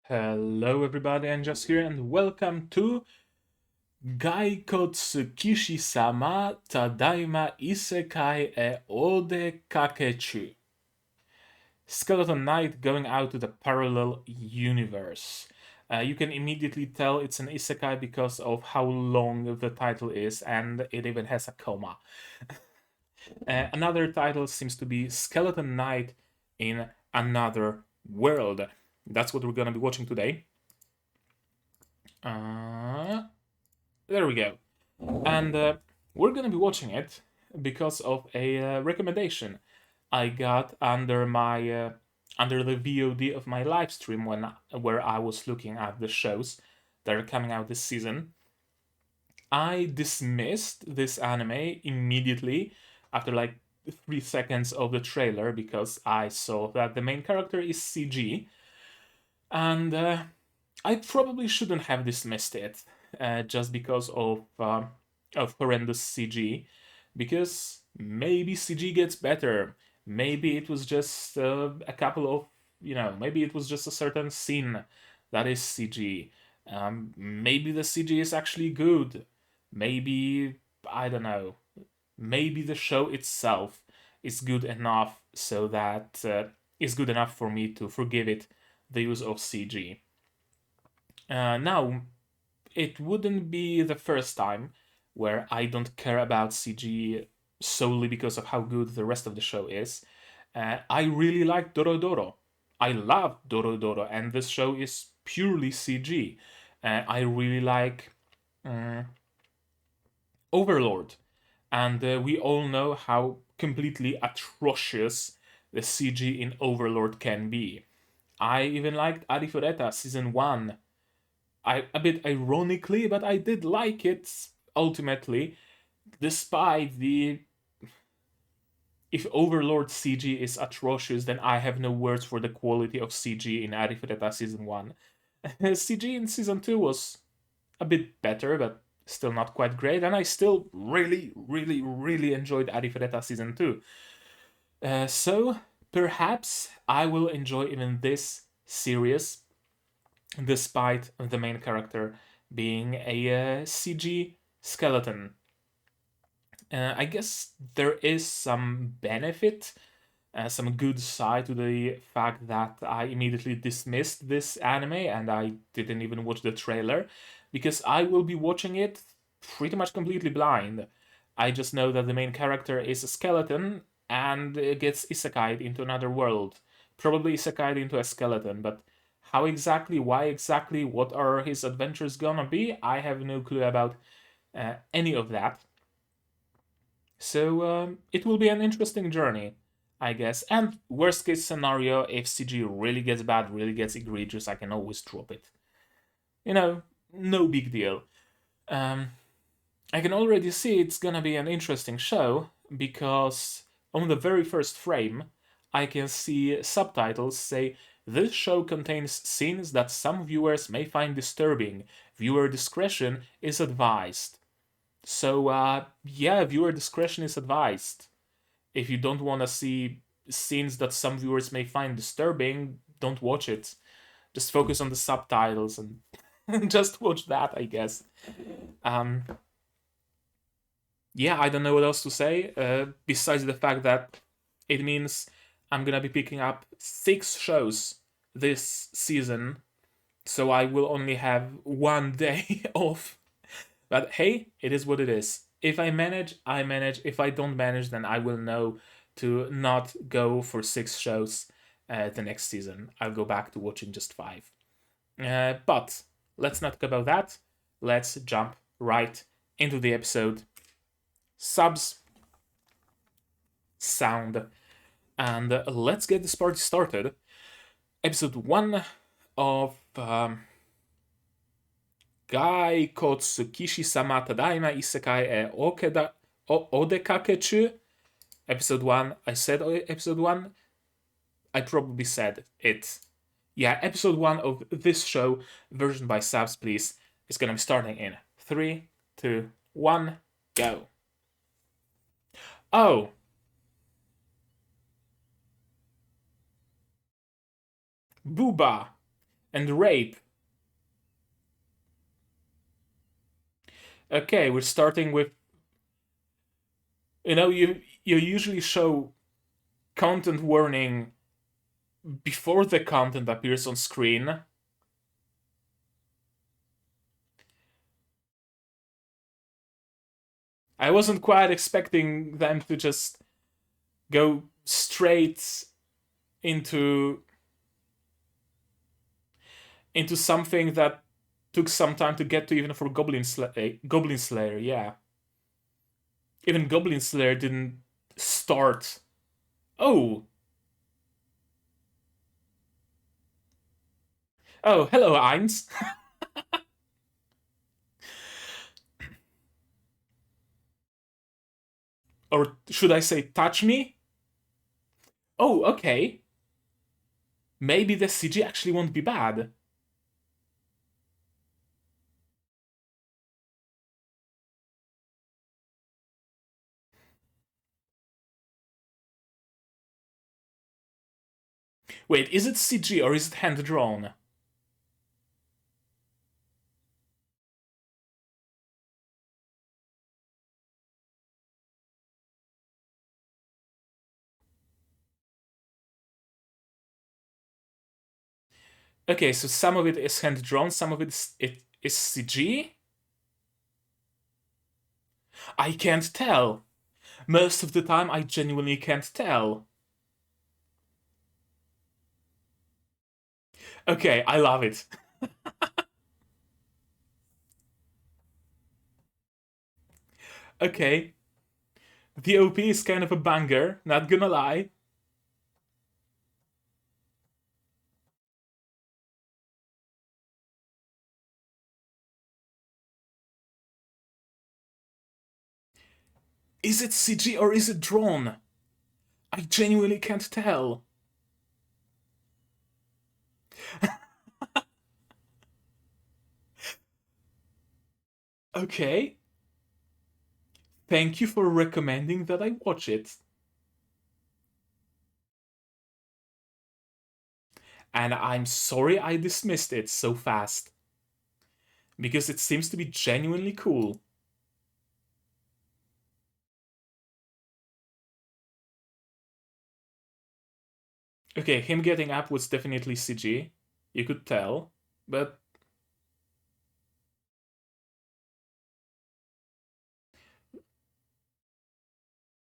Hello everybody, I'm just here and welcome to Gaikotsu Kishi-sama Tadaima Isekai e Odekakechuu. Skeleton Knight going out to the parallel universe. You can immediately tell it's an isekai because of how long the title is, and it even has a comma. Another title seems to be Skeleton Knight in Another World. That's what we're gonna be watching today. There we go. And we're gonna be watching it because of a recommendation I got under the VOD of my live stream where I was looking at the shows that are coming out this season. I dismissed this anime immediately after like 3 seconds of the trailer because I saw that the main character is CG, and I probably shouldn't have dismissed it just because of horrendous CG, because maybe CG gets better. Maybe it was just a couple of, maybe it was just a certain scene that is CG. Maybe the CG is actually good. Maybe, I don't know, maybe the show itself is good enough so that is good enough for me to forgive it the use of CG. Now, it wouldn't be the first time where I don't care about CG solely because of how good the rest of the show is. I really like Dorodoro. I love Dorodoro, and this show is purely CG. I really like Overlord, and we all know how completely atrocious the CG in Overlord can be. I even liked Arifureta season 1. A bit ironically, but I did like it ultimately, despite the. If Overlord CG is atrocious, then I have no words for the quality of CG in Arifureta season 1. CG in season 2 was a bit better, but still not quite great, and I still really, really, really enjoyed Arifureta season 2. So perhaps I will enjoy even this series despite the main character being a CG skeleton. I guess there is some benefit, some good side to the fact that I immediately dismissed this anime and I didn't even watch the trailer, because I will be watching it pretty much completely blind. I just know that the main character is a skeleton and gets isekai'd into another world. Probably isekai'd into a skeleton, but how exactly, why exactly, what are his adventures gonna be? I have no clue about any of that. So it will be an interesting journey, I guess. And worst case scenario, if CG really gets bad, really gets egregious, I can always drop it. You know, no big deal. Um, I can already see it's gonna be an interesting show because on the very first frame, I can see subtitles say, "This show contains scenes that some viewers may find disturbing. Viewer discretion is advised." So, yeah, viewer discretion is advised. If you don't want to see scenes that some viewers may find disturbing, don't watch it. Just focus on the subtitles and just watch that, I guess. Um, yeah, I don't know what else to say, besides the fact that it means I'm gonna be picking up 6 shows this season, so I will only have one day off. But hey, it is what it is. If I manage, I manage. If I don't manage, then I will know to not go for 6 shows the next season. I'll go back to watching just 5. But let's not talk about that. Let's jump right into the episode. Subs, sound, and let's get this party started. Episode 1 of Gaikotsu Kishi-sama Tadaima Isekai e Odekakechuu. Episode 1. I said episode 1. I probably said it. Yeah, episode 1 of this show, version by Subs, please, is gonna be starting in 3, 2, 1, go. Oh. Booba. and rape. Okay, we're starting with, you usually show content warning before the content appears on screen. I wasn't quite expecting them to just go straight into something that took some time to get to, even for Goblin Slayer. Yeah, even Goblin Slayer didn't start. Oh, oh, hello, Eins. Or should I say, touch me? Oh, okay. Maybe the CG actually won't be bad. Wait, is it CG or is it hand drawn? Okay, so some of it is hand drawn, some of it is CG. I can't tell. Most of the time, I genuinely can't tell. Okay, I love it. Okay, the OP is kind of a banger, not gonna lie. Is it CG or is it drawn? I genuinely can't tell. Okay, thank you for recommending that I watch it. And I'm sorry I dismissed it so fast, because it seems to be genuinely cool. Okay, him getting up was definitely CG. You could tell. But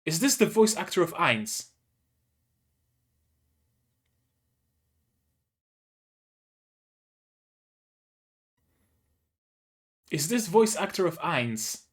is this the voice actor of Eins? Is this voice actor of Eins?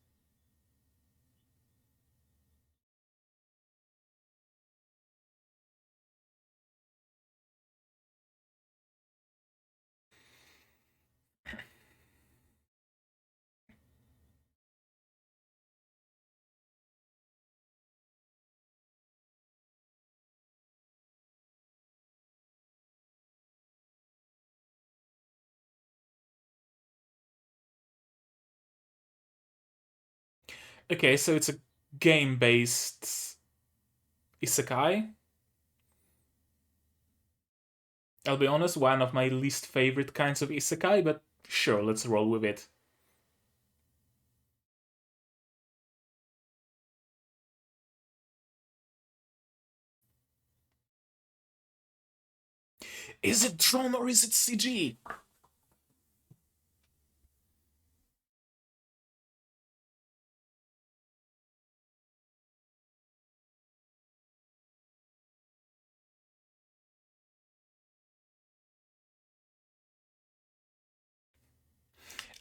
Okay, so it's a game-based isekai. I'll be honest, one of my least favorite kinds of isekai, but sure, let's roll with it. Is it drawn or is it CG?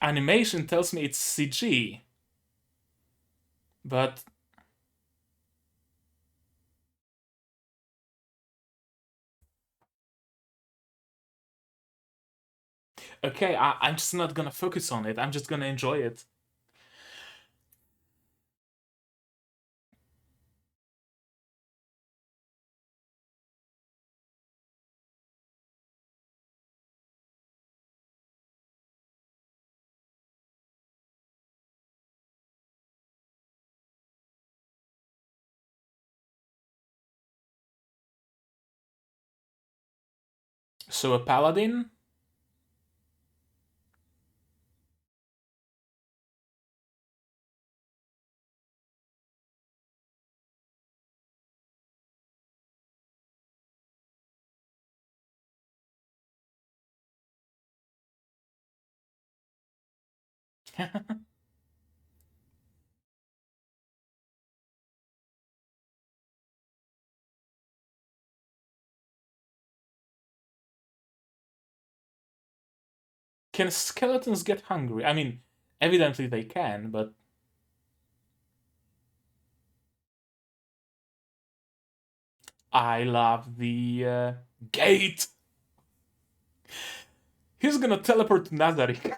Animation tells me it's CG, but okay, I'm just not gonna focus on it. I'm just gonna enjoy it. So a paladin? Can skeletons get hungry? I mean, evidently they can, but I love the gate. He's gonna teleport to Nazareth.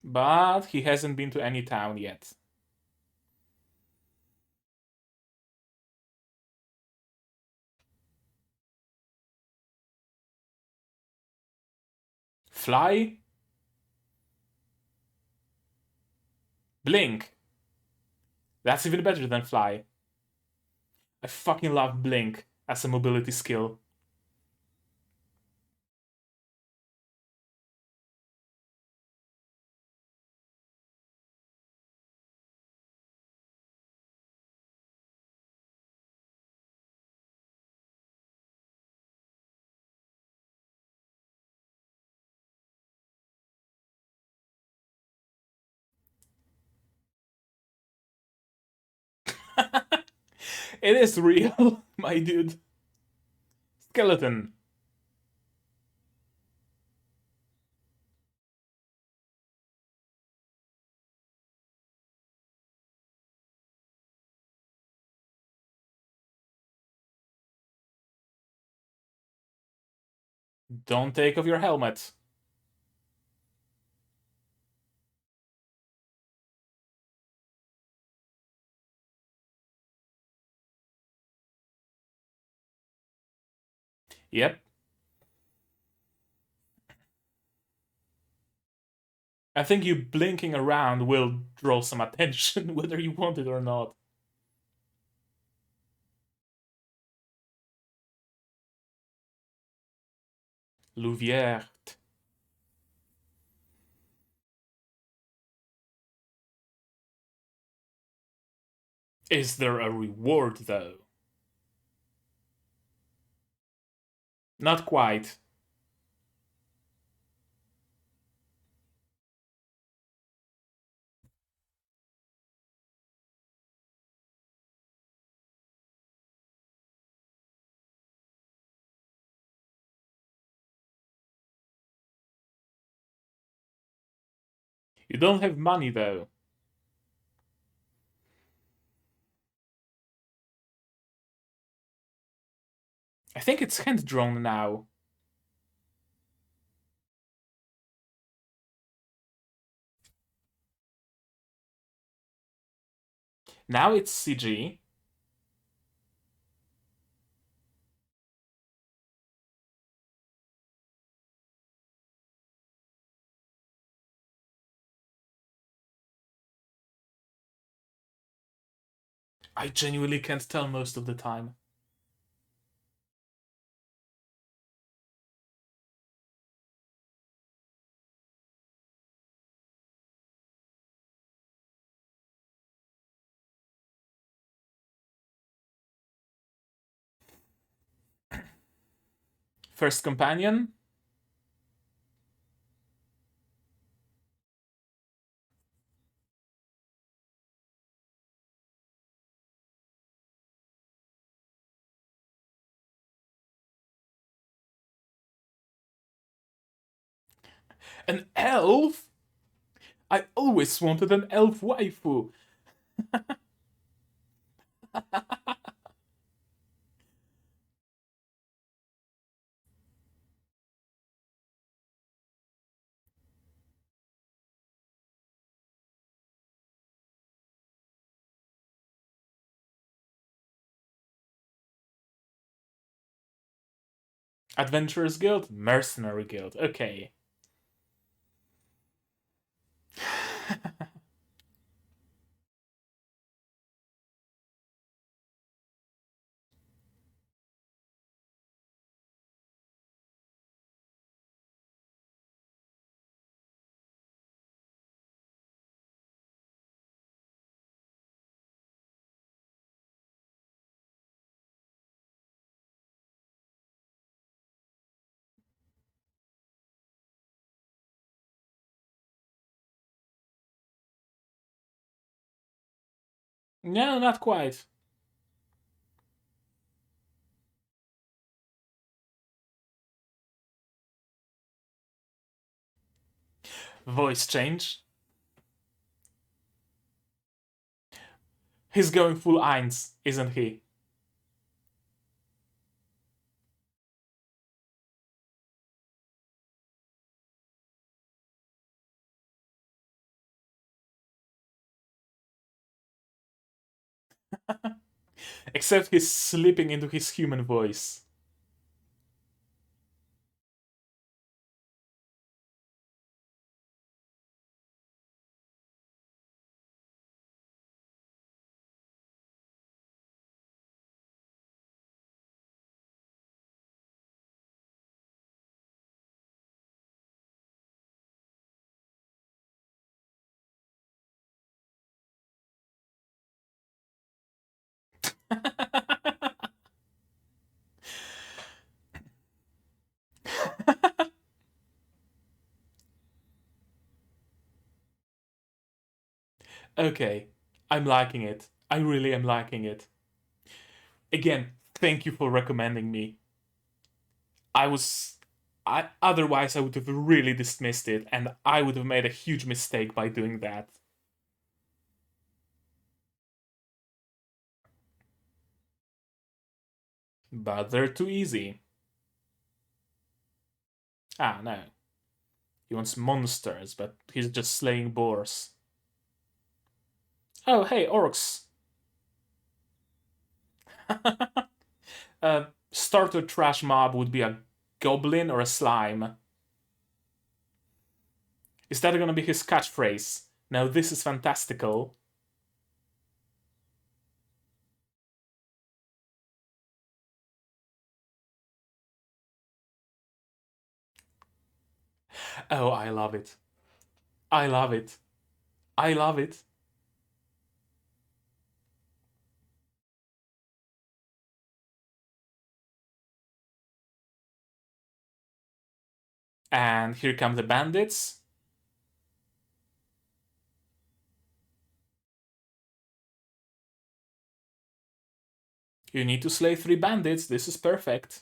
But he hasn't been to any town yet. Fly? Blink. That's even better than fly. I fucking love blink as a mobility skill. It is real, my dude. Skeleton. Don't take off your helmet. Yep. I think you blinking around will draw some attention, whether you want it or not. Louvière. Is there a reward, though? Not quite. You don't have money, though. I think it's hand-drawn now. Now it's CG. I genuinely can't tell most of the time. First companion? An elf? I always wanted an elf waifu. Adventurers Guild? Mercenary Guild. Okay. No, not quite. Voice change. He's going full Eins, isn't he? Except he's slipping into his human voice. Okay, I'm liking it. I really am liking it. Again, thank you for recommending me. I was. Otherwise, I would have really dismissed it, and I would have made a huge mistake by doing that. But they're too easy. Ah, no. He wants monsters, but he's just slaying boars. Oh, hey, orcs. Starter trash mob would be a goblin or a slime. Is that gonna be his catchphrase? Now this is fantastical. Oh, I love it. I love it. I love it. And here come the bandits. You need to slay 3 bandits. This is perfect.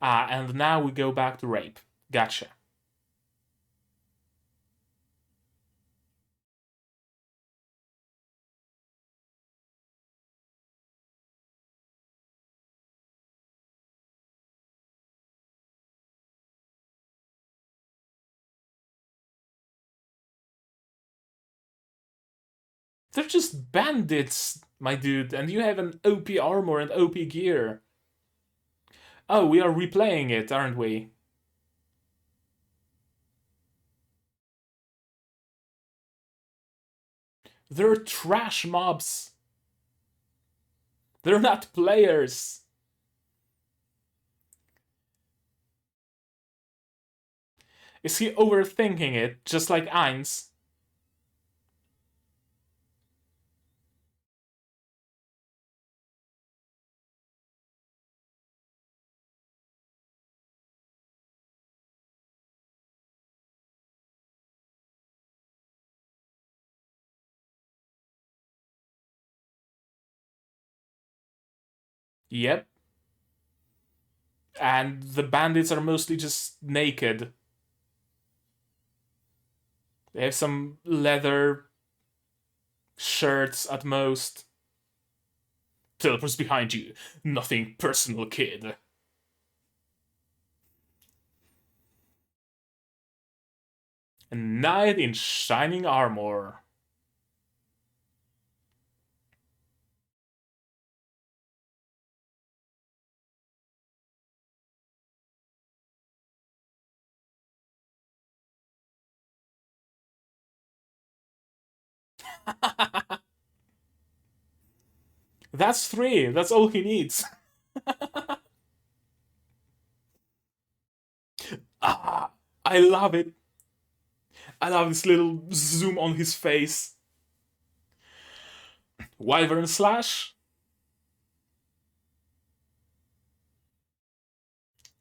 Ah, and now we go back to rape. Gotcha. They're just bandits, my dude, and you have an OP armor and OP gear. Oh, we are replaying it, aren't we? They're trash mobs. They're not players. Is he overthinking it, just like Eins? Yep. And the bandits are mostly just naked. They have some leather shirts at most. Teleport's behind you. Nothing personal, kid. A knight in shining armor. That's 3. That's all he needs. Ah, I love it. I love this little zoom on his face. Wyvern slash.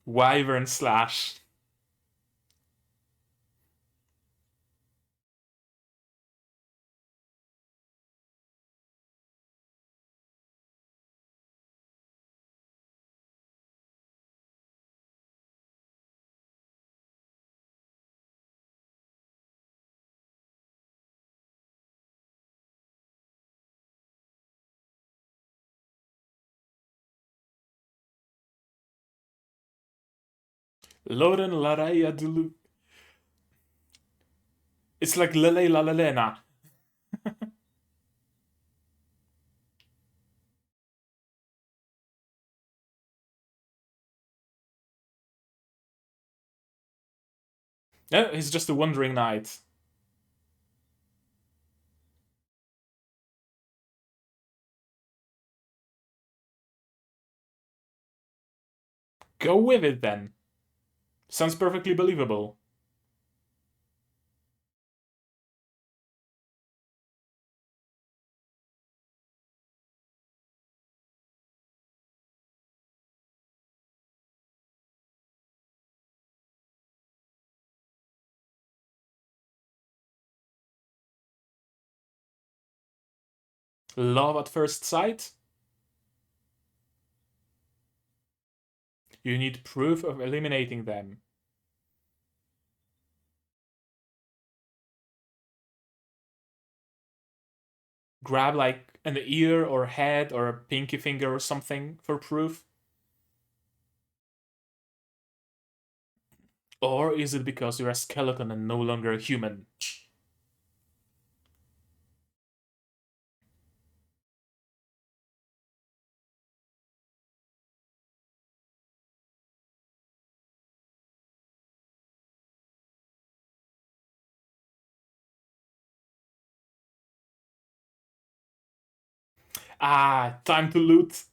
Wyvern slash. Loren Laraya Dulu. It's like Lele La Lelena. No, he's just a wandering knight. Go with it then. Sounds perfectly believable. Love at first sight? You need proof of eliminating them. Grab like an ear or head or a pinky finger or something for proof? Or is it because you're a skeleton and no longer a human? Ah, time to loot.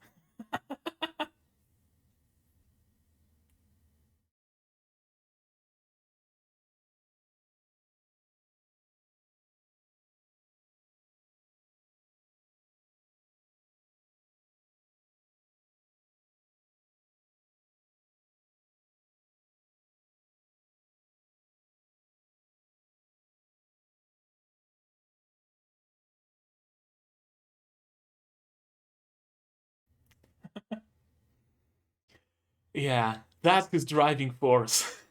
Yeah, that's his driving force.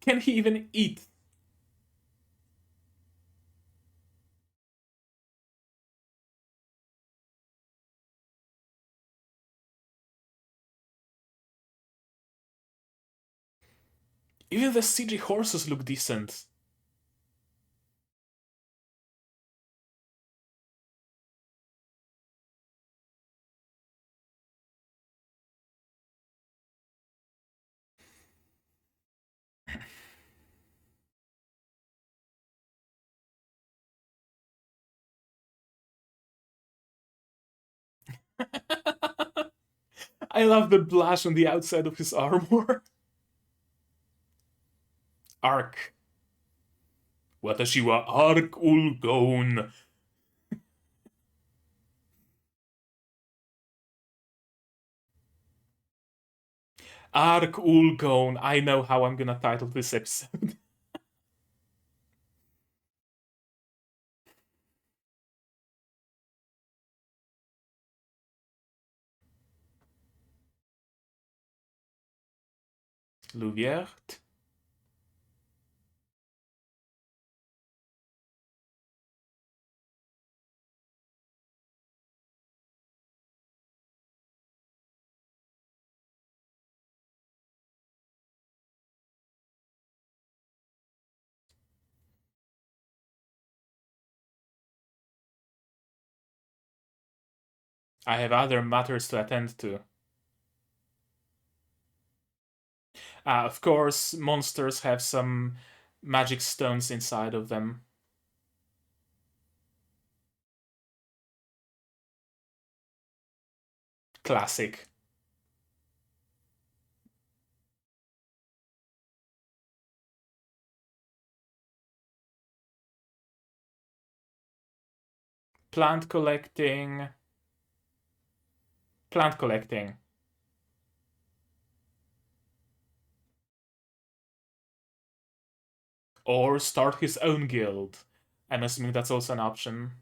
Can he even eat? Even the CG horses look decent. I love the blush on the outside of his armor. Arc. Watashi wa arc ulgon. Arc ulgon. I know how I'm gonna title this episode. Louviert. I have other matters to attend to. Of course, monsters have some magic stones inside of them. Classic. Plant collecting. Plant collecting. Or start his own guild. I'm assuming that's also an option.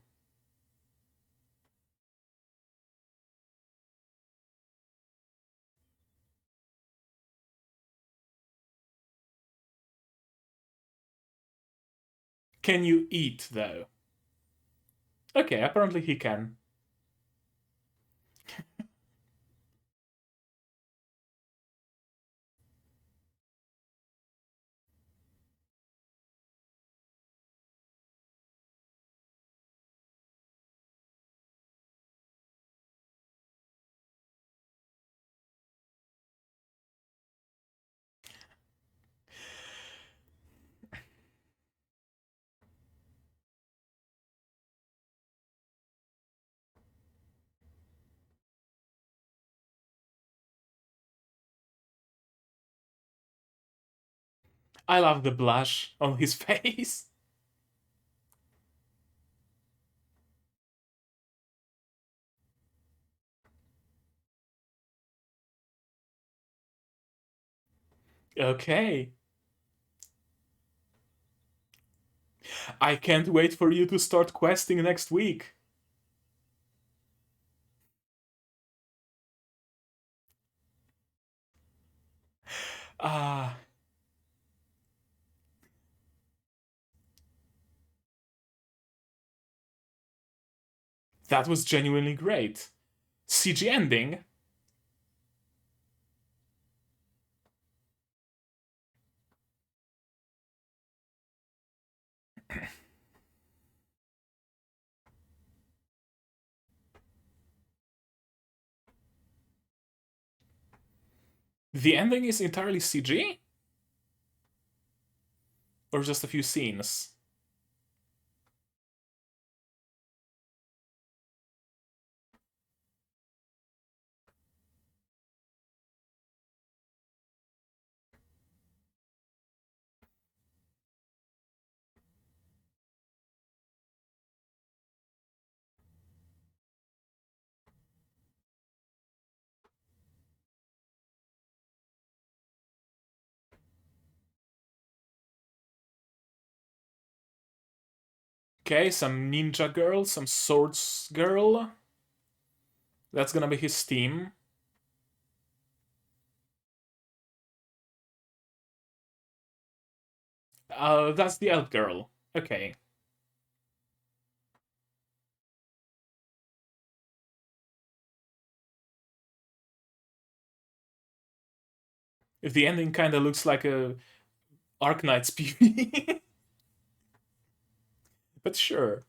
Can you eat, though? Okay, apparently he can. I love the blush on his face. Okay. I can't wait for you to start questing next week. Ah, that was genuinely great. CG ending? The ending is entirely CG? Or just a few scenes? Okay, some ninja girl, some swords girl. That's gonna be his team. That's the elf girl. Okay. If the ending kinda looks like a Arknight's PV. But sure.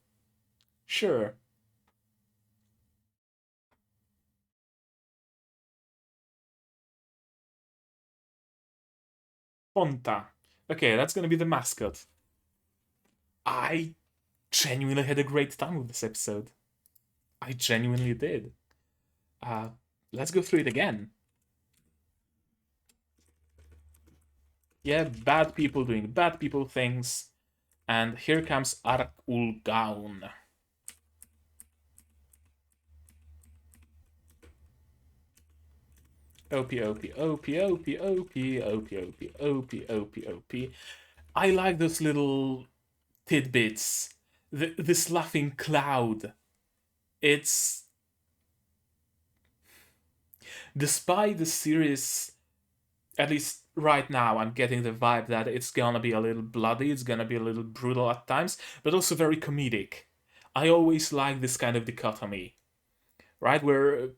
Sure. Ponta. Okay, that's gonna be the mascot. I genuinely had a great time with this episode. I genuinely did. Uh, let's go through it again. Yeah, bad people doing bad people things. And here comes Arkul Gaun. OP, OP, OP, OP, OP, OP, OP, OP, OP, OP. I like those little tidbits. This laughing cloud. It's. Despite the series, at least right now, I'm getting the vibe that it's gonna be a little bloody, it's gonna be a little brutal at times, but also very comedic. I always like this kind of dichotomy, right? Where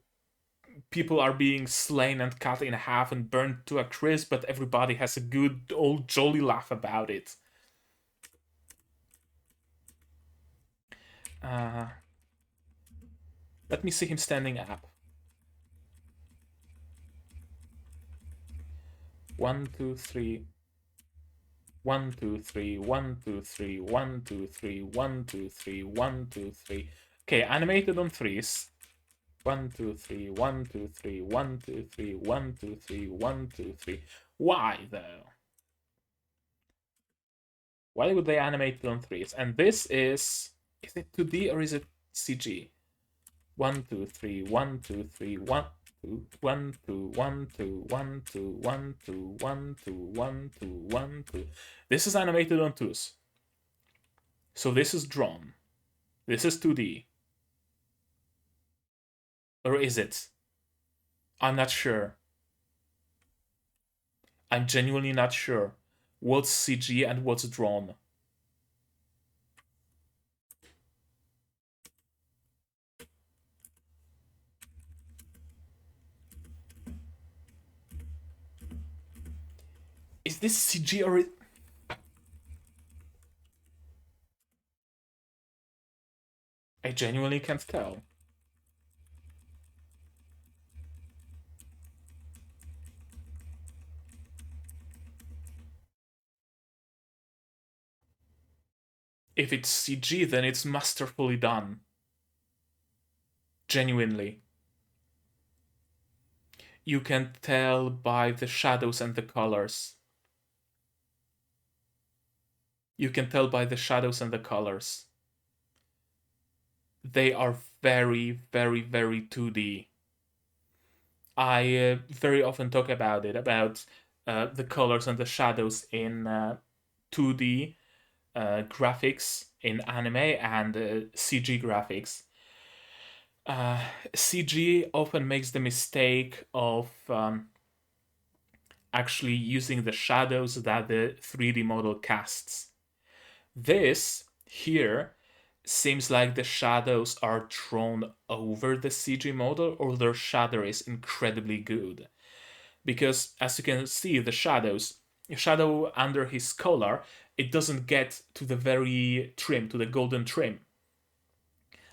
people are being slain and cut in half and burned to a crisp, but everybody has a good old jolly laugh about it. Uh, Let me see him standing up. 1, 2, 3. 1, 2, 3. 1, 2, 3. 1, 2, 3. 1, 2, 3. 1, 2, 3. Okay, animated on threes. 1, 2, 3. 1, 2, 3. 1, 2, 3. 1, 2, 3. 1, 2, 3. Why though? Why would they animate it on threes? And this is it 2D or is it CG? 1, 2, 3. 1, 2, 3. 1, 2, 1, 2, 1, 2, 1, 2, 1, 2, 1, 2, 1, 2. This is animated on twos. So this is drawn. This is 2D. Or is it? I'm not sure. I'm genuinely not sure what's CG and what's drawn. Is this CG or I genuinely can't tell. If it's CG, then it's masterfully done. Genuinely. You can tell by the shadows and the colors. You can tell by the shadows and the colors. They are very, very, very 2D. I very often talk about it, about the colors and the shadows in 2D graphics in anime and CG graphics. Uh, CG often makes the mistake of actually using the shadows that the 3D model casts. This here seems like the shadows are drawn over the CG model, or their shadow is incredibly good. Because as you can see, the shadow under his collar, it doesn't get to the very trim, to the golden trim.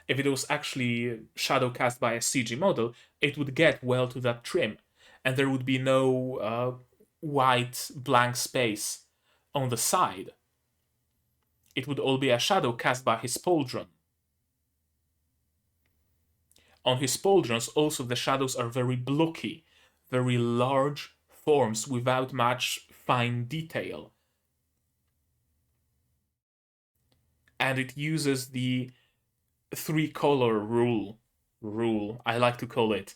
If it was actually shadow cast by a CG model, it would get well to that trim, and there would be no white blank space on the side. It would all be a shadow cast by his pauldron. On his pauldrons, also the shadows are very blocky, very large forms without much fine detail. And it uses the three color rule, I like to call it,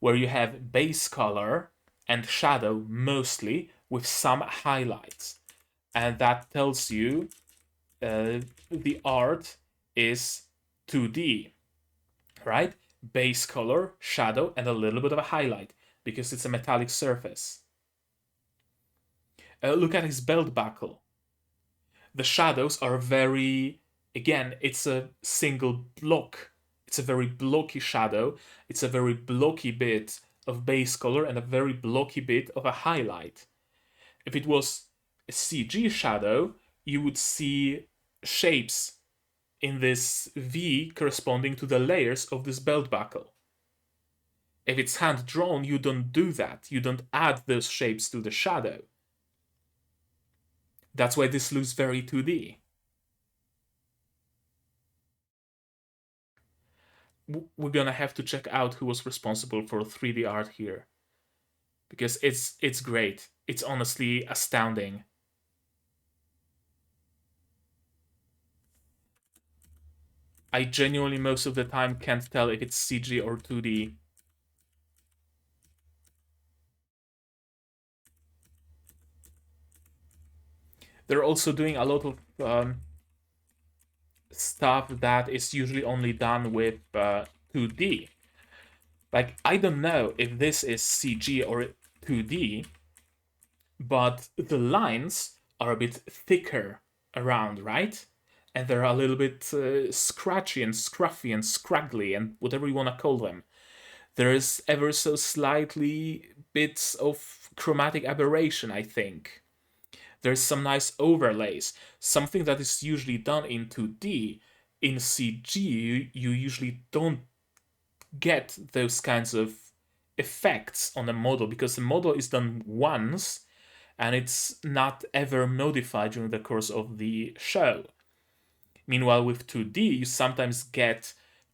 where you have base color and shadow mostly with some highlights. And that tells you the art is 2D, right? Base color, shadow, and a little bit of a highlight because it's a metallic surface. Look at his belt buckle. The shadows are very, again, it's a single block. It's a very blocky shadow. It's a very blocky bit of base color and a very blocky bit of a highlight. If it was a CG shadow, you would see shapes in this V corresponding to the layers of this belt buckle. If it's hand drawn, you don't do that. You don't add those shapes to the shadow. That's why this looks very 2D. We're gonna have to check out who was responsible for 3D art here, because it's great. It's honestly astounding. I genuinely most of the time can't tell if it's CG or 2D. They're also doing a lot of stuff that is usually only done with 2D. Like, I don't know if this is CG or 2D, but the lines are a bit thicker around, right? And they're a little bit scratchy and scruffy and scraggly and whatever you want to call them. There's ever so slightly bits of chromatic aberration, I think. There's some nice overlays, something that is usually done in 2D. In CG, you usually don't get those kinds of effects on a model because the model is done once and it's not ever modified during the course of the show. Meanwhile, with 2D, you sometimes get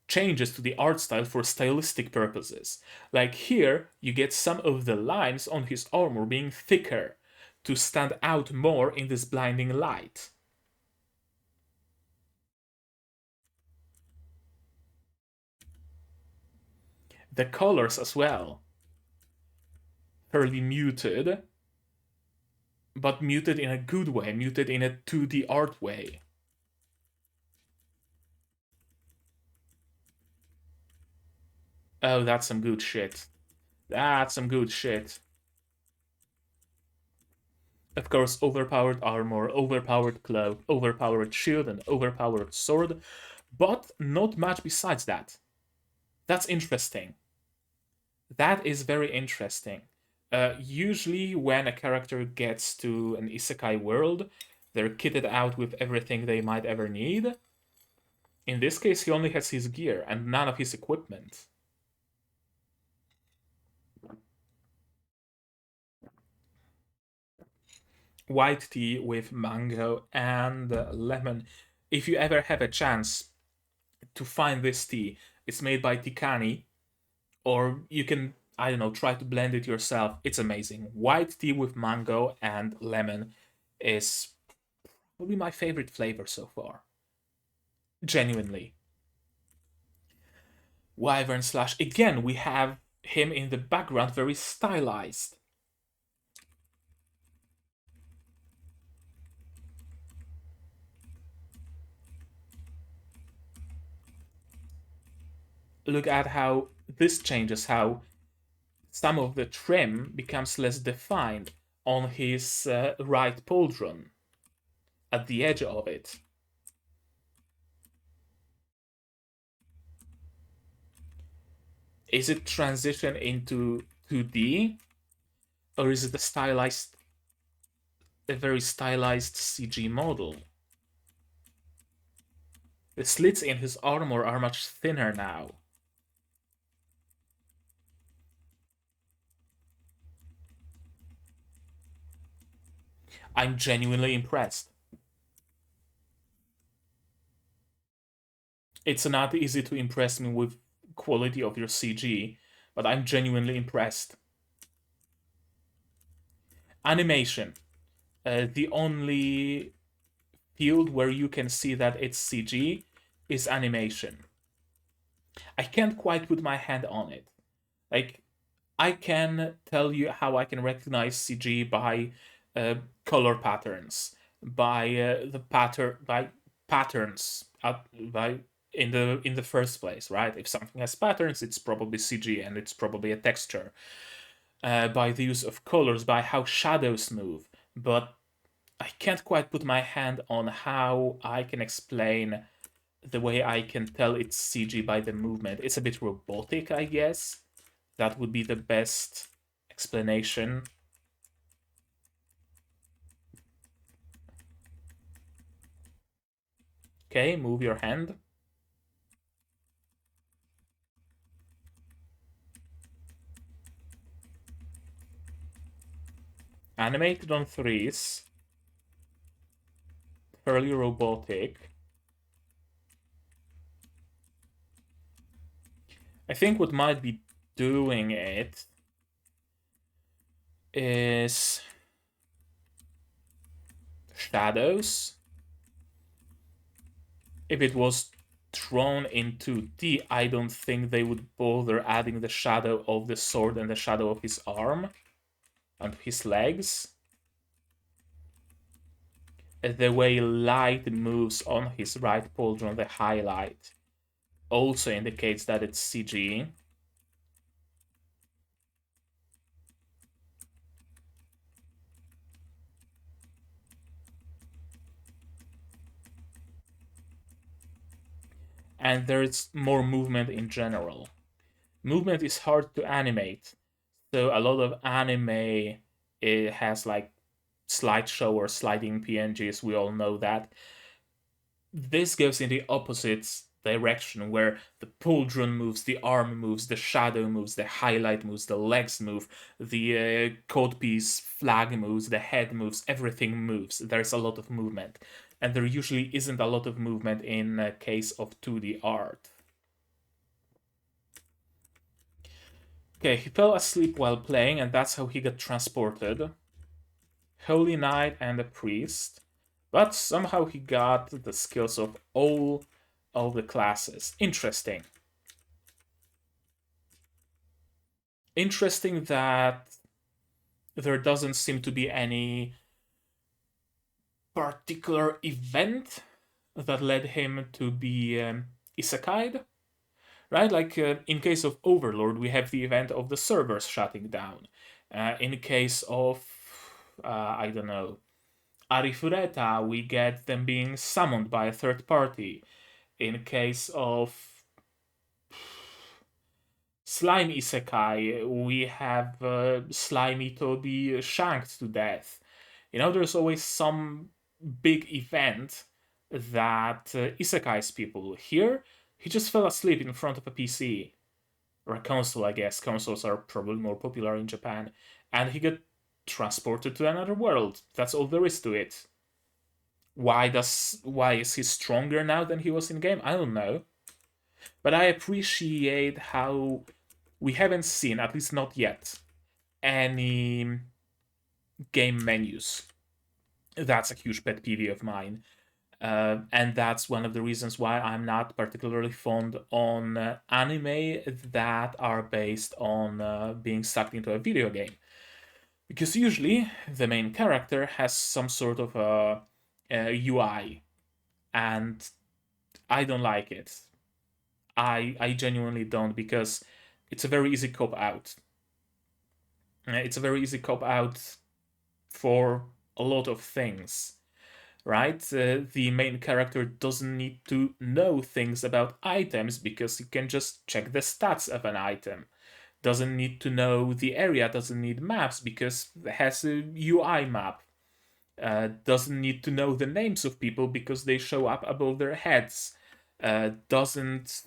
changes to the art style for stylistic purposes. Like here, you get some of the lines on his armor being thicker to stand out more in this blinding light. The colors as well, fairly muted, but muted in a good way, muted in a 2D art way. Oh, that's some good shit. That's some good shit. Of course, overpowered armor, overpowered cloak, overpowered shield, and overpowered sword, but not much besides that. That's interesting. That is very interesting. Usually, when a character gets to an isekai world, they're kitted out with everything they might ever need. In this case, he only has his gear and none of his equipment. White tea with mango and lemon. If you ever have a chance to find this tea, it's made by Tikani, or you can, I don't know, try to blend it yourself. It's amazing. White tea with mango and lemon is will be my favorite flavor so far. Genuinely. Wyvern Slash. Again, we have him in the background, very stylized. Look at how this changes, how some of the trim becomes less defined on his right pauldron, at the edge of it. Is it transition into 2D, or is it a very stylized CG model? The slits in his armor are much thinner now. I'm genuinely impressed. It's not easy to impress me with quality of your CG, but I'm genuinely impressed. Animation. The only field where you can see that it's CG is animation. I can't quite put my hand on it. Like, I can tell you how I can recognize CG by color patterns, by by patterns, by in the first place, right? If something has patterns, it's probably CG and it's probably a texture. By the use of colors, by how shadows move, but I can't quite put my hand on how I can explain the way I can tell it's CG by the movement. It's a bit robotic, I guess. That would be the best explanation. Okay, move your hand. Animated on threes. Fairly robotic. I think what might be doing it is shadows. If it was thrown into D, I don't think they would bother adding the shadow of the sword and the shadow of his arm and his legs. The way light moves on his right pauldron, the highlight, also indicates that it's CG. And there's more movement in general. Movement is hard to animate, so a lot of anime it has like slideshow or sliding PNGs. We all know that. This goes in the opposite direction, where the pauldron moves, the arm moves, the shadow moves, the highlight moves, the legs move, the codepiece flag moves, the head moves, everything moves. There's a lot of movement, and there usually isn't a lot of movement in a case of 2D art. Okay, he fell asleep while playing, and that's how he got transported. Holy Knight and a priest, but somehow he got the skills of all the classes. Interesting. Interesting that there doesn't seem to be any particular event that led him to be isekai'd, right? Like in case of Overlord, we have the event of the servers shutting down. In case of, I don't know, Arifureta, we get them being summoned by a third party. In case of Slime Isekai, we have Slimy to be shanked to death. You know, there's always some big event that isekais people. Here, he just fell asleep in front of a PC. Or a console, I guess. Consoles are probably more popular in Japan. And he got transported to another world. That's all there is to it. Why is he stronger now than he was in game? I don't know. But I appreciate how we haven't seen, at least not yet, any game menus. That's a huge pet peeve of mine. And that's one of the reasons why I'm not particularly fond on anime that are based on being sucked into a video game. Because usually the main character has some sort of a UI, and I don't like it. I genuinely don't, because it's a very easy cop out. It's a very easy cop out for a lot of things, right? The main character doesn't need to know things about items because he can just check the stats of an item. Doesn't need to know the area, doesn't need maps because it has a UI map. Doesn't need to know the names of people because they show up above their heads. Doesn't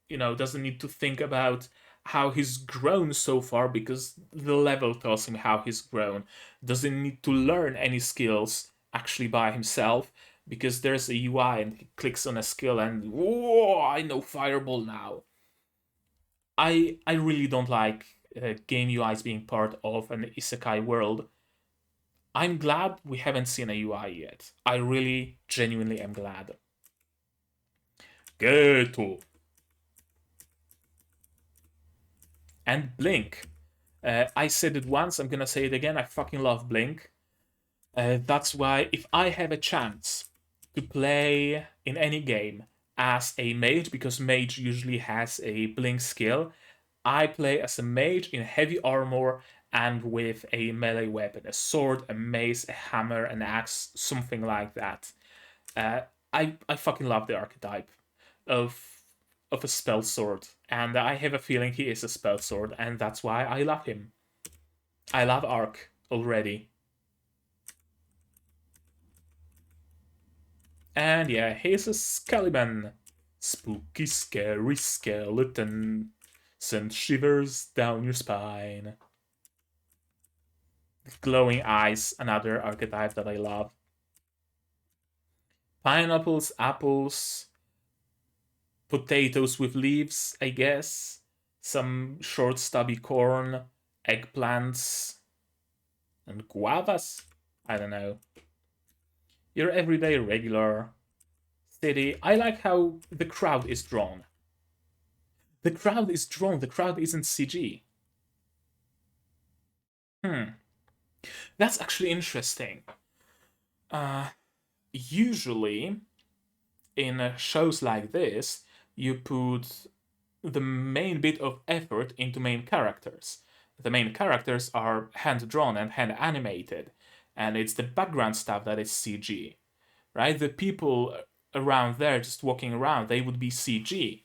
need to think about how he's grown so far because the level tells him how he's grown. Doesn't need to learn any skills actually by himself because there's a UI and he clicks on a skill and whoa, I know Fireball now. I really don't like game UIs being part of an isekai world. I'm glad we haven't seen a UI yet. I really, genuinely am glad. Geto. And Blink. I said it once, I'm gonna say it again. I fucking love Blink. That's why if I have a chance to play in any game as a mage, because mage usually has a Blink skill, I play as a mage in heavy armor and with a melee weapon, a sword, a mace, a hammer, an axe, something like that. Uh, I fucking love the archetype of a spell sword, and I have a feeling he is a spell sword, and that's why I love him. I love Arc already. And yeah, he's a skeleton. Spooky, scary skeleton. Send shivers down your spine. Glowing eyes, another archetype that I love. Pineapples, apples, potatoes with leaves, I guess. Some short, stubby corn, eggplants, and guavas? I don't know. Your everyday regular city. I like how the crowd is drawn. The crowd is drawn, the crowd isn't CG. Hmm. That's actually interesting. Uh, Usually, in shows like this, you put the main bit of effort into main characters. The main characters are hand drawn and hand animated, and it's the background stuff that is CG, right? The people around there just walking around, they would be CG.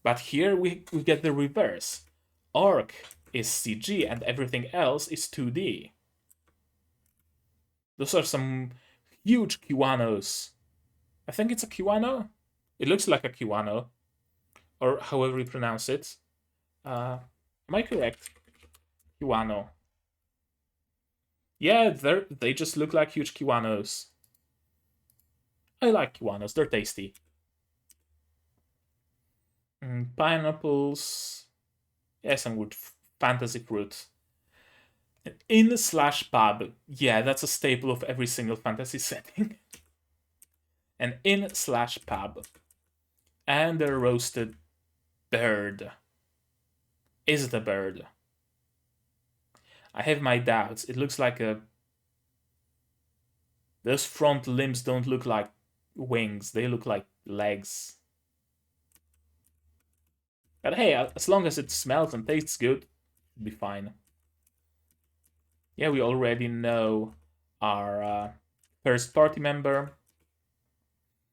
But here we get the reverse. Arc is CG and everything else is 2D. Those are some huge Kiwanos. I think it's a Kiwano? It looks like a Kiwano, or however you pronounce it. Am I correct? Kiwano. Yeah, they just look like huge Kiwanos. I like Kiwanos, they're tasty. Pineapples. Yeah, some good fantasy fruit. In slash pub. Yeah, that's a staple of every single fantasy setting. An inn slash pub. And a roasted bird. Is it a bird? I have my doubts. It looks like a. Those front limbs don't look like wings, they look like legs. But hey, as long as it smells and tastes good, it'll be fine. Yeah, we already know our first party member.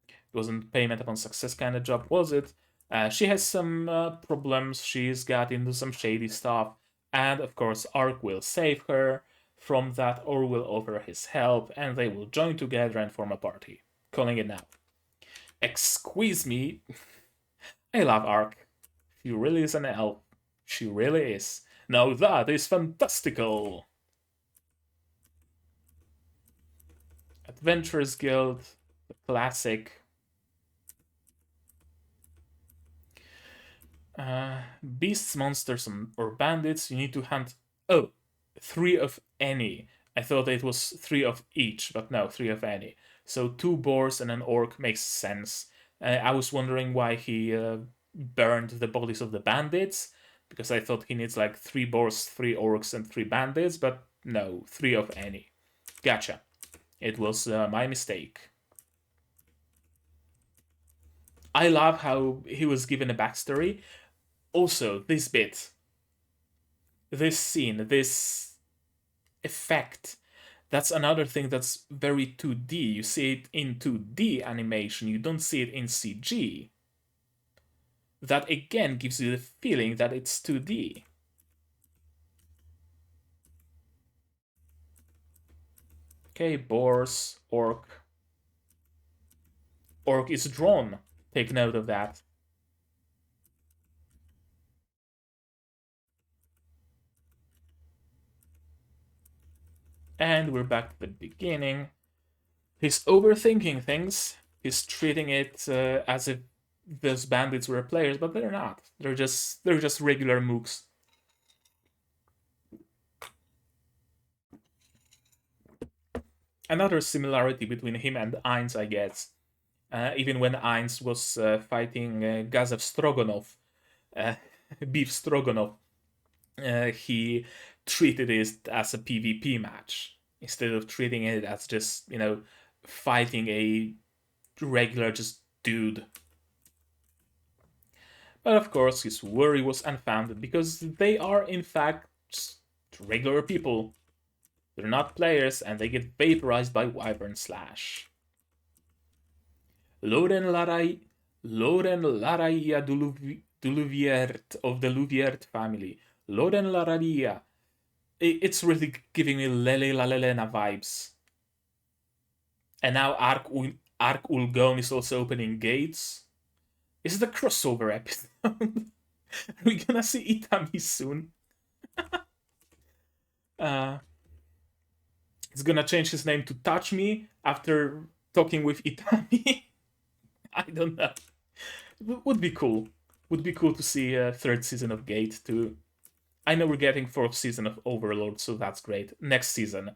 It wasn't payment upon success kind of job, was it? She has some problems. She's got into some shady stuff. And of course, Ark will save her from that or will offer his help, and they will join together and form a party. Calling it now. Excuse me. I love Ark. She really is an elf. She really is. Now that is fantastical. Adventurers Guild, the classic. Beasts, monsters, or bandits, you need to hunt. Oh, 3 of any. I thought it was 3 of each, but no, 3 of any. So 2 boars and an orc makes sense. I was wondering why he burned the bodies of the bandits, because I thought he needs like 3 boars, 3 orcs, and 3 bandits, but no, 3 of any. Gotcha. It was my mistake. I love how he was given a backstory. Also, this bit, this scene, this effect, that's another thing that's very 2D. You see it in 2D animation, you don't see it in CG. That again gives you the feeling that it's 2D. Okay, boars, orc. Orc is drawn. Take note of that. And we're back to the beginning. He's overthinking things. He's treating it as if those bandits were players, but they're not. They're just regular mooks. Another similarity between him and Ainz, I guess. Even when Ainz was fighting Gazev Stroganov, Beef Stroganov, he treated it as a PvP match instead of treating it as just, fighting a regular just dude. But of course, his worry was unfounded because they are, in fact, just regular people. They're not players and they get vaporized by Wyvern Slash. Loren Laraia Duluviert of the Luviert family. Loren Laraia. It's really giving me Lele La Lelena vibes. And now Ark Ulgon is also opening gates. Is it a crossover episode? Are we gonna see Itami soon? He's gonna change his name to Touch Me after talking with Itami. I don't know. Would be cool. Would be cool to see a 3rd season of Gate too. I know we're getting 4th season of Overlord, so that's great. Next season.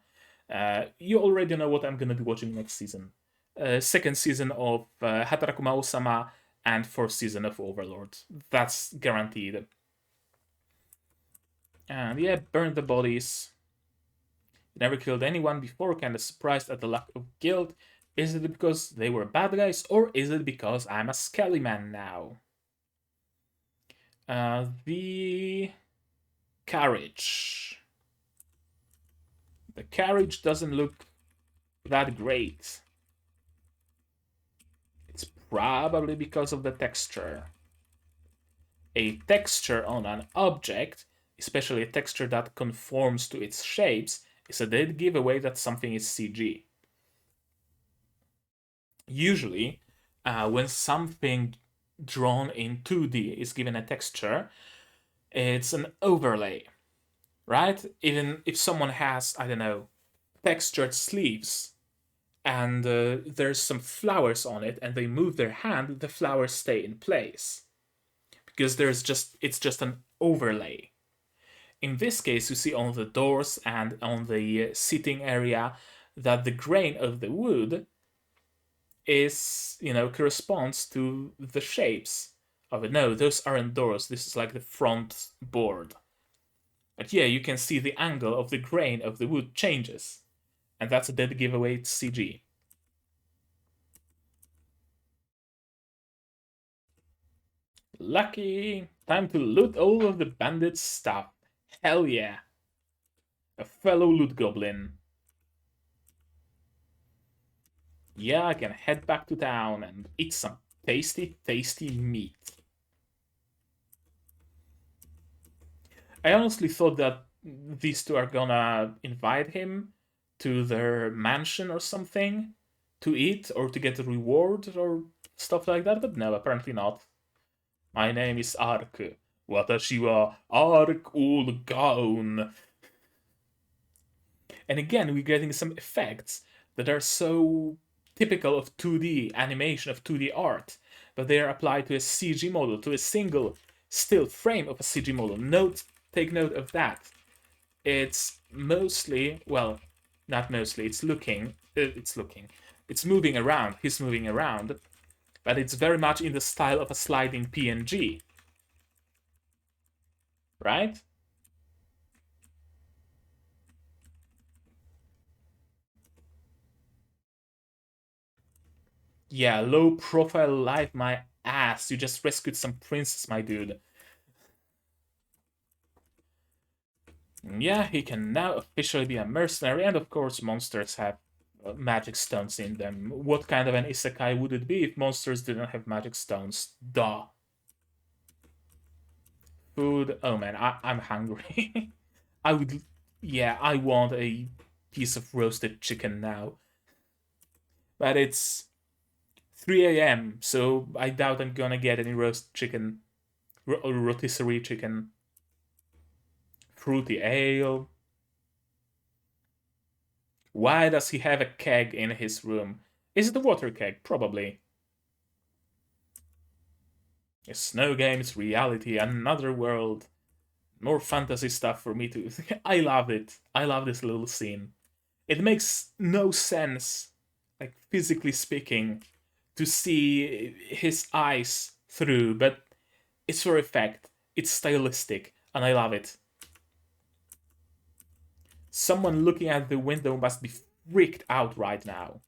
You already know what I'm gonna be watching next season. 2nd season of Hataraku Mao-sama and 4th season of Overlord. That's guaranteed. And yeah, burn the bodies. Never killed anyone before, kinda surprised at the lack of guilt. Is it because they were bad guys, or is it because I'm a Skelly man now? The carriage. The carriage doesn't look that great. It's probably because of the texture. A texture on an object, especially a texture that conforms to its shapes, is a dead giveaway that something is CG. Usually, when something drawn in 2D is given a texture, it's an overlay, right? Even if someone has, I don't know, textured sleeves and there's some flowers on it and they move their hand, the flowers stay in place because it's just an overlay. In this case, you see on the doors and on the seating area that the grain of the wood is, corresponds to the shapes of it. No, those aren't doors. This is like the front board. But yeah, you can see the angle of the grain of the wood changes. And that's a dead giveaway, it's CG. Lucky! Time to loot all of the bandits' stuff. Hell yeah! A fellow loot goblin. Yeah, I can head back to town and eat some tasty, tasty meat. I honestly thought that these two are gonna invite him to their mansion or something to eat or to get a reward or stuff like that, but no, apparently not. My name is Ark. Watashi wa Ark Ulgaon. And again, we're getting some effects that are so typical of 2D animation, of 2D art, but they are applied to a CG model, to a single still frame of a CG model. Take note of that. It's mostly, well, not mostly. It's looking. It's moving around. He's moving around, but it's very much in the style of a sliding PNG, right? Yeah, low profile life, my ass. You just rescued some princess, my dude. Yeah, he can now officially be a mercenary, and of course, monsters have magic stones in them. What kind of an isekai would it be if monsters didn't have magic stones? Duh. Food. Oh man, I'm hungry. I would. Yeah, I want a piece of roasted chicken now. But it's 3 a.m., so I doubt I'm gonna get any roast chicken, rotisserie chicken, fruity ale. Why does he have a keg in his room? Is it a water keg? Probably. Snow games, reality, another world, more fantasy stuff for me to. I love it. I love this little scene. It makes no sense, like physically speaking, to see his eyes through, but it's for effect. It's stylistic, and I love it. Someone looking at the window must be freaked out right now.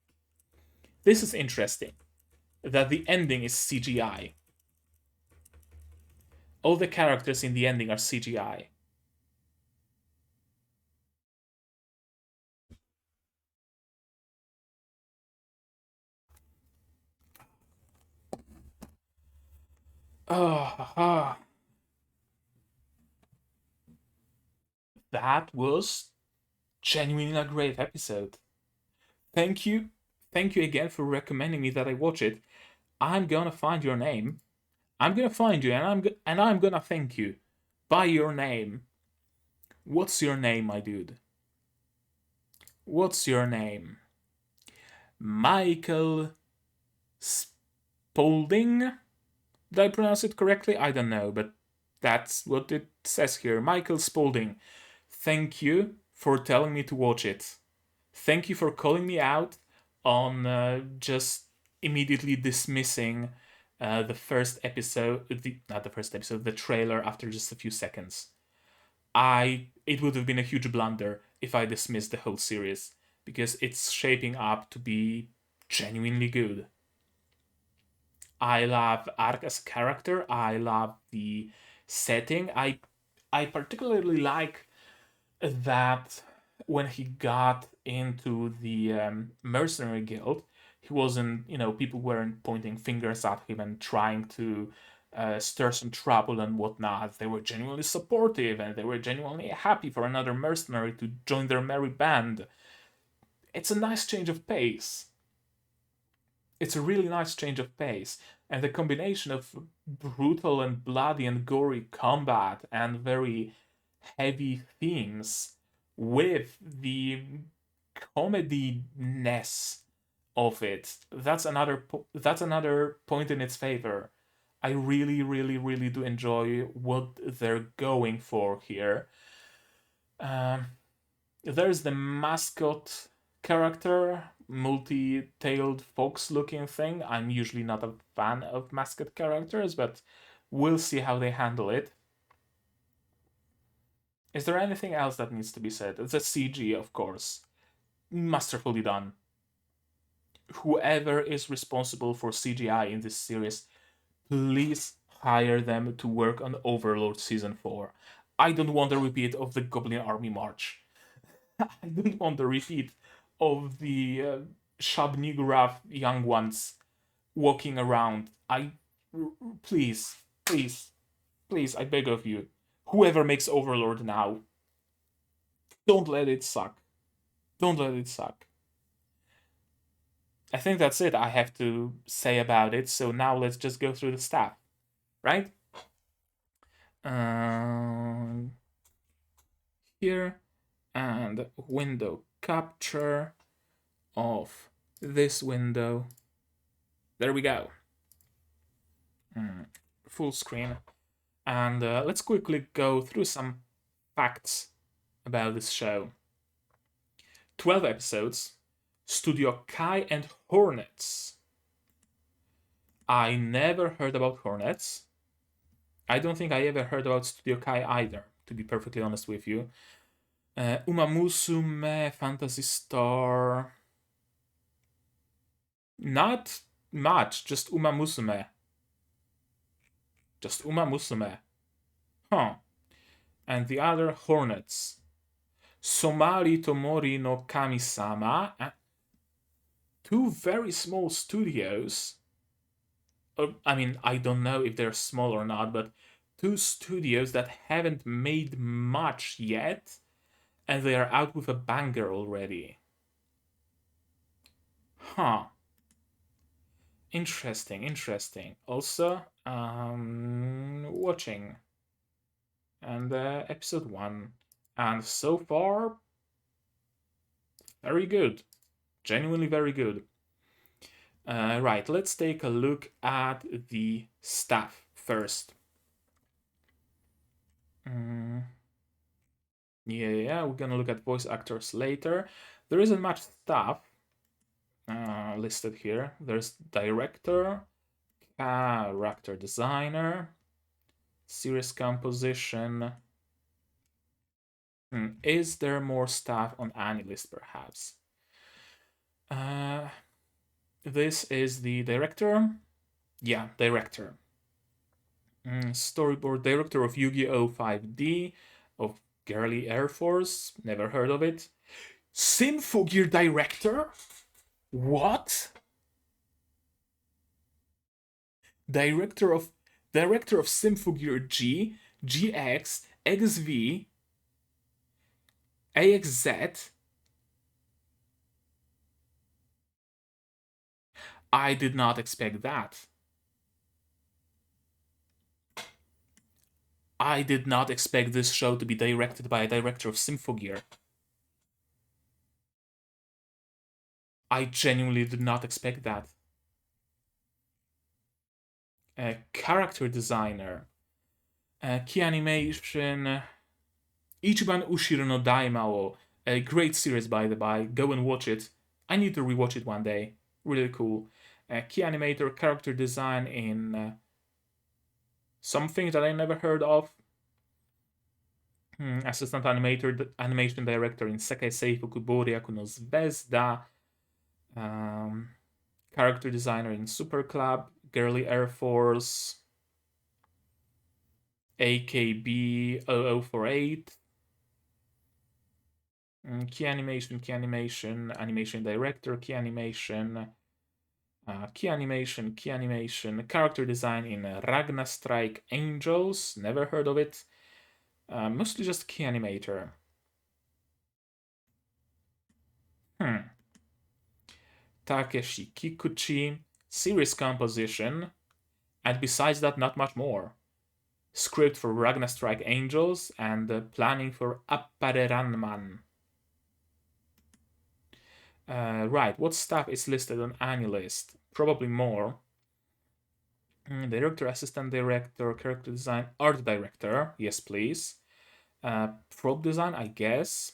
This is interesting that the ending is CGI. All the characters in the ending are CGI. Oh, that was genuinely a great episode. Thank you. Thank you again for recommending me that I watch it. I'm gonna find your name. I'm gonna find you, and I'm gonna thank you by your name. What's your name, my dude? What's your name? Michael Spaulding? Did I pronounce it correctly? I don't know, but that's what it says here. Michael Spaulding. Thank you for telling me to watch it. Thank you for calling me out on just immediately dismissing the first episode, not the first episode, the trailer after just a few seconds. It would have been a huge blunder if I dismissed the whole series because it's shaping up to be genuinely good. I love Ark as a character. I love the setting. I particularly like that when he got into the mercenary guild, he wasn't, people weren't pointing fingers at him and trying to stir some trouble and whatnot. They were genuinely supportive and they were genuinely happy for another mercenary to join their merry band. It's a nice change of pace. It's a really nice change of pace. And the combination of brutal and bloody and gory combat and very heavy themes with the comedy-ness of it. That's another point in its favor. I really, really, really do enjoy what they're going for here. Um, there's the mascot character, multi-tailed fox-looking thing. I'm usually not a fan of mascot characters, but we'll see how they handle it. Is there anything else that needs to be said? The CG, of course, masterfully done. Whoever is responsible for CGI in this series, please hire them to work on Overlord Season 4. I don't want a repeat of the Goblin Army March. I don't want a repeat of the Shab-Niggurath young ones walking around. Please, please, please, I beg of you. Whoever makes Overlord now, don't let it suck. Don't let it suck. I think that's it I have to say about it. So now let's just go through the stuff, right? Um, Here and window capture of this window. There we go. Full screen. And let's quickly go through some facts about this show. 12 episodes. Studio Kai and Hornets. I never heard about Hornets. I don't think I ever heard about Studio Kai either, to be perfectly honest with you. Uma Musume, Fantasy Star. Not much, just Uma Musume. Just Uma Musume. Huh. And the other, Hornets. Somari Tomori no Kami-sama. Two very small studios. I mean, I don't know if they're small or not, but two studios that haven't made much yet, and they are out with a banger already. Huh. Interesting, interesting. Also, watching. And episode 1. And so far, very good. Genuinely very good. Right, let's take a look at the staff first. Yeah, we're gonna look at voice actors later. There isn't much staff listed here. There's director, character designer, series composition. Is there more staff on any list, perhaps? This is the director. Yeah, director. Storyboard director of Yu-Gi-Oh! 5D, of Girly Air Force, never heard of it. Symphogear director? What? Director of Symphogear G, GX, XV, AXZ. I did not expect that. I did not expect this show to be directed by a director of Symphogear. I genuinely did not expect that. Character designer. Key animation. Ichiban Ushiro no Daimao. A great series, by the by. Go and watch it. I need to rewatch it one day. Really cool. Key animator, character design in something that I never heard of. Assistant animator, animation director in Sekai Seifuku Boryaku no Zvezda. Character designer in Super Club, Girly Air Force, AKB 0048. Key animation, animation director, key animation, character design in Ragna Strike Angels, never heard of it. Mostly just key animator. Takeshi Kikuchi, series composition, and besides that, not much more. Script for Ragna Strike Angels and planning for Appare Ranman. Right, what staff is listed on any list? Probably more. Director, assistant director, character design, art director. Yes, please. Prop design, I guess.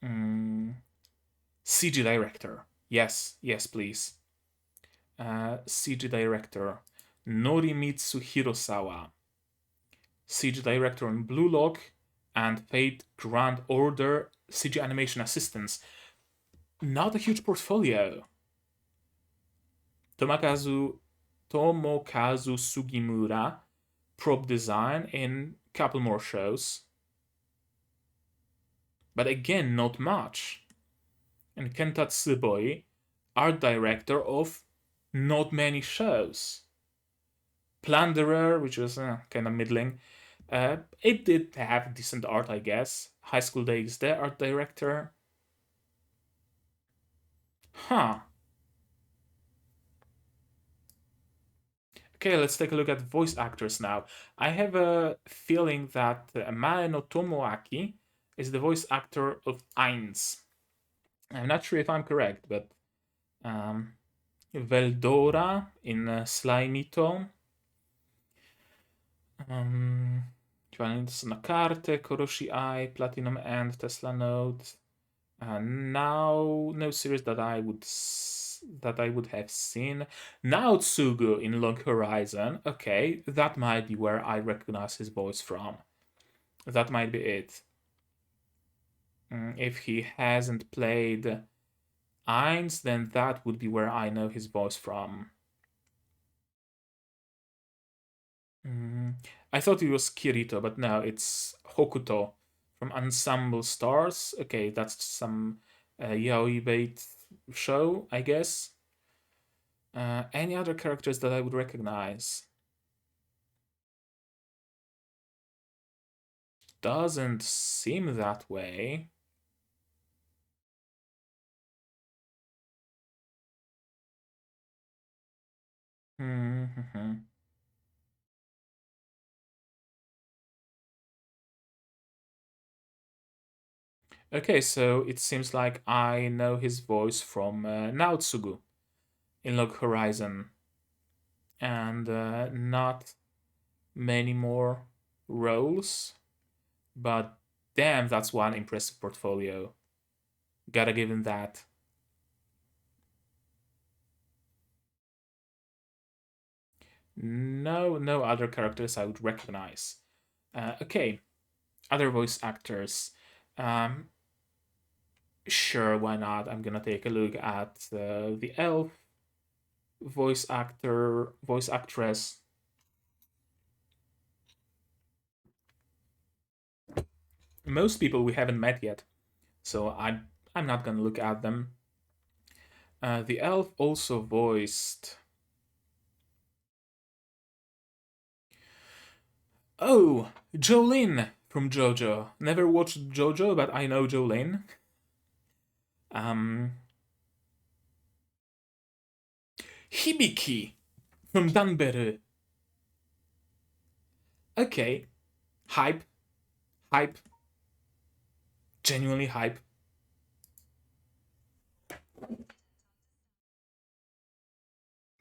CG director. Yes, please. CG director. Norimitsu Hirosawa. CG director on Blue Lock and Fate Grand Order CG animation assistants. Not a huge portfolio. Tomokazu Sugimura, prop design in a couple more shows. But again, not much. And Kenta Tsuboi, art director of not many shows. Plunderer, which was kind of middling. It did have decent art, I guess. High School DxD, art director. Huh. Okay, let's take a look at voice actors now. I have a feeling that Mae no Tomoaki is the voice actor of Ainz. I'm not sure if I'm correct, but Veldora in Slimito. Joanne Sonakarte, Koroshi Eye, Platinum End, Tesla Note. Now, no series that I would have seen. Now Tsugu in Log Horizon. Okay, that might be where I recognize his voice from. That might be it. If he hasn't played Ainz, then that would be where I know his voice from. I thought it was Kirito, but no, it's Hokuto from Ensemble Stars. Okay, that's some yaoi bait show, I guess. Any other characters that I would recognize? Doesn't seem that way. Mm-hmm. Okay, so it seems like I know his voice from Naotsugu in Log Horizon, and not many more roles, but damn, that's one impressive portfolio. Gotta give him that. No other characters I would recognize. Okay, other voice actors. Um, sure, why not? I'm gonna take a look at the elf voice actress. Most people we haven't met yet, so I'm not gonna look at them. The elf also voiced. Oh, Jolene from JoJo. Never watched JoJo, but I know Jolene. Um, Hibiki from Danberu. Okay, hype, hype, genuinely hype.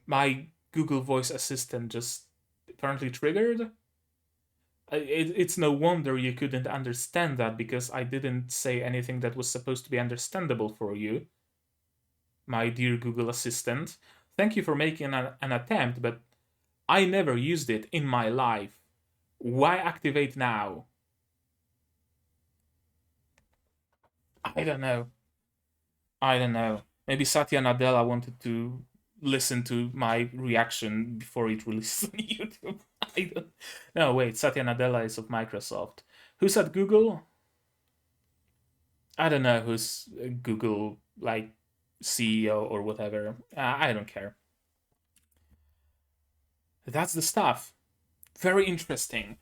My Google Voice Assistant just apparently triggered. It's no wonder you couldn't understand that because I didn't say anything that was supposed to be understandable for you, my dear Google Assistant. Thank you for making an attempt, but I never used it in my life. Why activate now? I don't know. I don't know. Maybe Satya Nadella wanted to listen to my reaction before it releases on YouTube. I don't. No, wait. Satya Nadella is of Microsoft. Who's at Google? I don't know who's Google like CEO or whatever. I don't care. That's the stuff. Very interesting.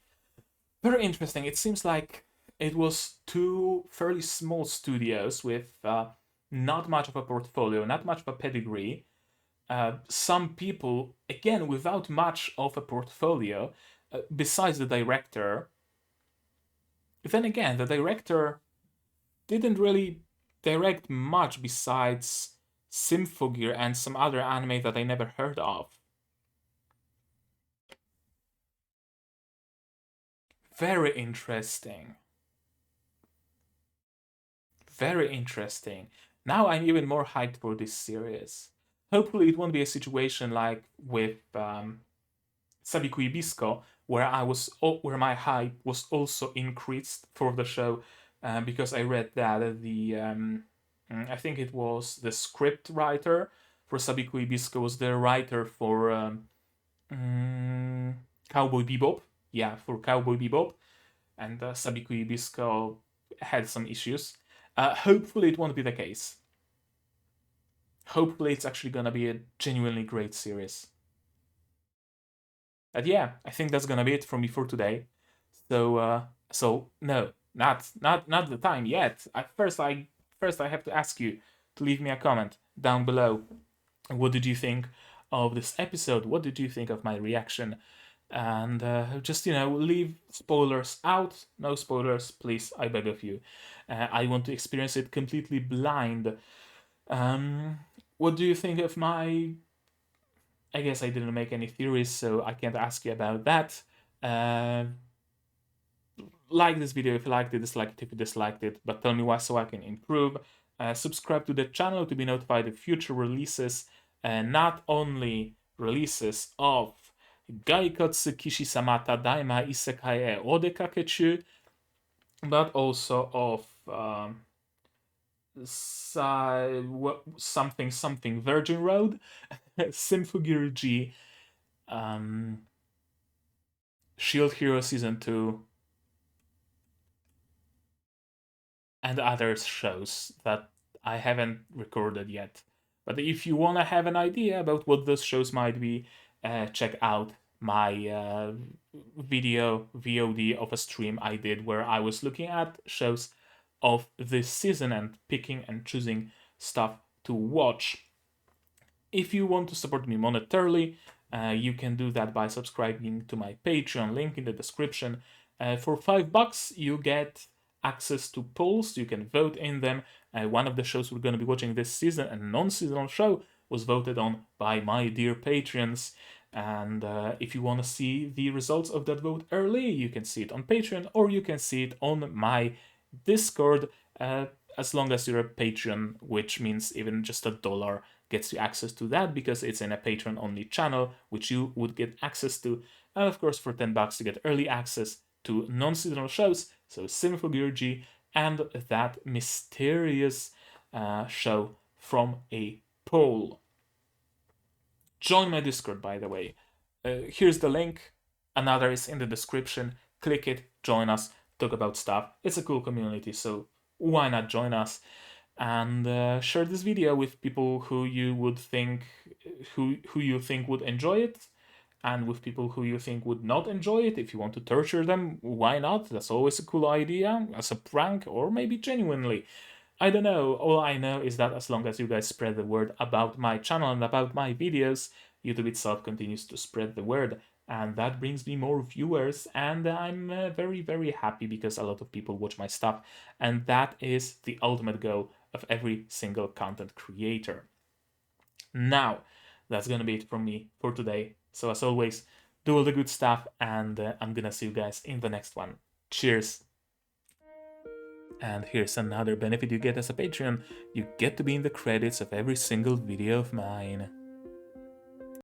Very interesting. It seems like it was two fairly small studios with not much of a portfolio, not much of a pedigree. Some people, again, without much of a portfolio, besides the director. Then again, the director didn't really direct much besides Symphogear and some other anime that I never heard of. Very interesting. Very interesting. Now I'm even more hyped for this series. Hopefully, it won't be a situation like with Sabiku Ibisco, where my hype was also increased for the show because I read that I think it was the script writer for Sabiku Ibisco was the writer for mm, Cowboy Bebop. Yeah, for Cowboy Bebop, and Sabiku Ibisco had some issues. Hopefully, it won't be the case. Hopefully, it's actually gonna be a genuinely great series. But yeah, I think that's gonna be it from me for today. So no, not the time yet. First I have to ask you to leave me a comment down below. What did you think of this episode? What did you think of my reaction? And just leave spoilers out. No spoilers, please. I beg of you. I want to experience it completely blind. Um, what do you think of my? I guess I didn't make any theories, so I can't ask you about that. Uh, like this video if you liked it, dislike it if you disliked it, but tell me why so I can improve. Subscribe to the channel to be notified of future releases, not only releases of Gaikotsu Kishi-sama, Tadaima Isekai and Odekakechuu, but also of something something Virgin Road, Symphogyurgy, um, Shield Hero Season 2, and other shows that I haven't recorded yet. But if you want to have an idea about what those shows might be, check out my video VOD of a stream I did where I was looking at shows of this season and picking and choosing stuff to watch. If you want to support me monetarily, you can do that by subscribing to my Patreon, link in the description. For $5, you get access to polls. You can vote in them. One of the shows we're going to be watching this season, a non-seasonal show, was voted on by my dear patrons. And if you want to see the results of that vote early, you can see it on Patreon or you can see it on my Discord. As long as you're a patron, which means even just $1 gets you access to that because it's in a patron only channel, which you would get access to. And of course, for $10, you get early access to non-seasonal shows, so Symphogyurgy and that mysterious show from a poll. Join my Discord, by the way. Here's the link. Another is in the description. Click it, join us, talk about stuff. It's a cool community, so why not join us? And share this video with people who you would think who you think would enjoy it, and with people who you think would not enjoy it. If you want to torture them, why not? That's always a cool idea, as a prank or maybe genuinely. I don't know. All I know is that as long as you guys spread the word about my channel and about my videos, YouTube itself continues to spread the word, and that brings me more viewers, and I'm very, very happy because a lot of people watch my stuff, and that is the ultimate goal of every single content creator. Now, that's gonna be it from me for today. So as always, do all the good stuff, and I'm gonna see you guys in the next one. Cheers! And here's another benefit you get as a Patreon. You get to be in the credits of every single video of mine.